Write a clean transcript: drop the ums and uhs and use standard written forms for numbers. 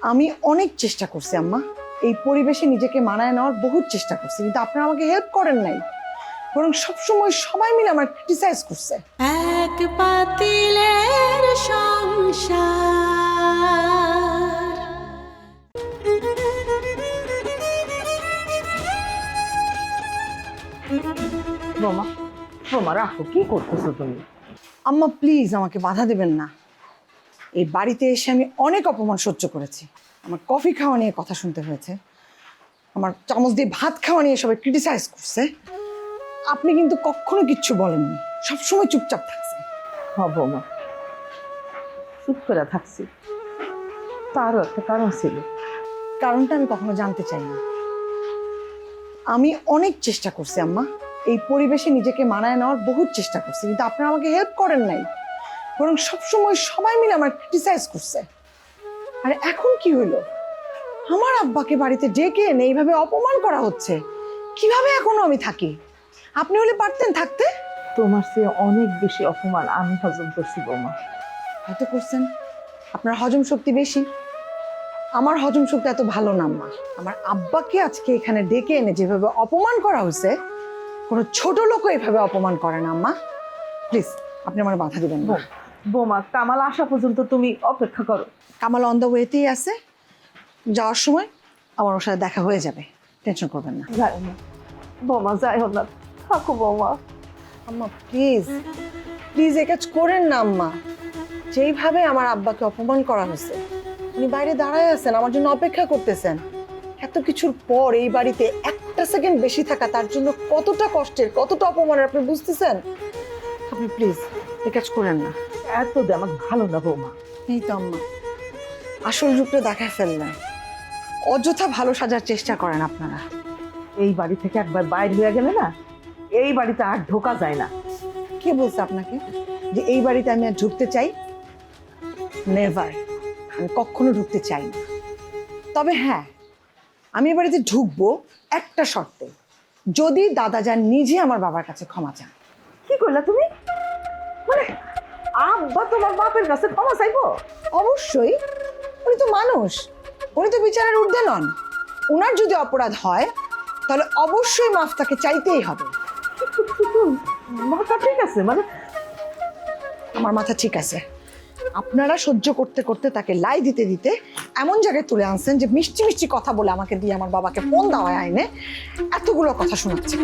আমি অনেক চেষ্টা করছি আম্মা, এই পরিবেশে নিজেকে মানায় নেওয়ার বহুত চেষ্টা করছি, কিন্তু আপনারা আমাকে হেল্প করেন নাই, বরং সবসময় সবাই মিলে আমার ক্রিটিসাইজ করছে। এক পাতিলের সংসার। বোমা, বোমা রাখো, কি করতেছো তুমি? আম্মা প্লিজ আমাকে বাধা দেবেন না। এই বাড়িতে এসে আমি অনেক অপমান সহ্য করেছি। আমার কফি খাওয়া নিয়ে কথা শুনতে হয়েছে, আমার চামচ দিয়ে ভাত খাওয়া নিয়ে সবাই ক্রিটিসাইজ করছে। আপনি কিন্তু কখনো কিচ্ছু বলেননি, সবসময় চুপচাপ থাকছে। হ্যাঁ বোমা, চুপ করে থাকছি, তারও একটা কারণ ছিল। কারণটা আমি কখনো জানতে চাই না। আমি অনেক চেষ্টা করছি আম্মা, এই পরিবেশে নিজেকে মানায় নেওয়ার বহুত চেষ্টা করছি, কিন্তু আপনারা আমাকে হেল্প করেন নাই, বরং সবসময় সবাই মিলে আমার ক্রিটিসাইজ করছে। আর এখন কি হইলো, আমার আব্বাকে বাড়িতে ডেকে এনে এইভাবে অপমান করা হচ্ছে। কিভাবে এখনো আমি থাকি? আপনি হলে পারতেন থাকতে। তোমার চেয়ে অনেক বেশি অপমান আমি হজম করছি বোমা। হয়তো করছেন, আপনার হজম শক্তি বেশি, আমার হজম শক্তি এত ভালো না আম্মা। আমার আব্বাকে আজকে এখানে ডেকে এনে যেভাবে অপমান করা হয়েছে, কোনো ছোট লোকও এভাবে অপমান করে না আম্মা। প্লিজ আপনি আমার বাধা দিবেন না। বোমা, কামাল আসা পর্যন্ত তুমি অপেক্ষা করো। কামাল অন দ্য ওয়েতেই আছে, যাওয়ার সময় আমার ওর সাথে দেখা হয়ে যাবে, টেনশন করবেন না। যাই না বোমা, যাইও না, থাকো বোমা। আম্মা প্লিজ প্লিজ এ কাজ করেন না আম্মা। যেইভাবে আমার আব্বাকে অপমান করা হয়েছে, উনি বাইরে দাঁড়ায় আছেন, আমার জন্য অপেক্ষা করতেছেন। এত কিছুর পর এই বাড়িতে একটা সেকেন্ড বেশি থাকা তার জন্য কতটা কষ্টের, কতটা অপমানের আপনি বুঝতেছেন? আপনি প্লিজ এ কাজ করেন না। এত আমার ভালো না বোমা। এই তো আম্মা, আসল রূপটা দেখায় ফেললেন। অযথা ভালো সাজার চেষ্টা করেন আপনারা। এই বাড়ি থেকে একবার বাইরে হয়ে গেলে না, এই বাড়িতে আর ঢোকা যায় না। কে বলছে আপনাকে যে এই বাড়িতে আমি আর ঢুকতে চাই? নেভার, আমি কখনো ঢুকতে চাই না। তবে হ্যাঁ, আমি এ বাড়িতে ঢুকবো একটা শর্তে, যদি দাদাজান নিজে আমার বাবার কাছে ক্ষমা চান। কি করলা তুমি? মানে আব্বা তোমার বাপের কাছে ক্ষমা চাইবো? অবশ্যই, উনি তো মানুষ, উনি তো বিচারের ঊর্ধ্বে নন। ওনার যদি অপরাধ হয় তাহলে অবশ্যই মাফ তাকে চাইতেই হবে। মাথা ঠিক আছে? মানে আমার মাথা ঠিক আছে। আপনারা সহ্য করতে করতে তাকে লাই দিতে দিতে এমন জায়গায় তুলে আনছেন যে মিষ্টি মিষ্টি কথা বলে আমাকে দিয়ে আমার বাবাকে ফোন দেওয়ায় আইনে এতগুলো কথা শোনাচ্ছে।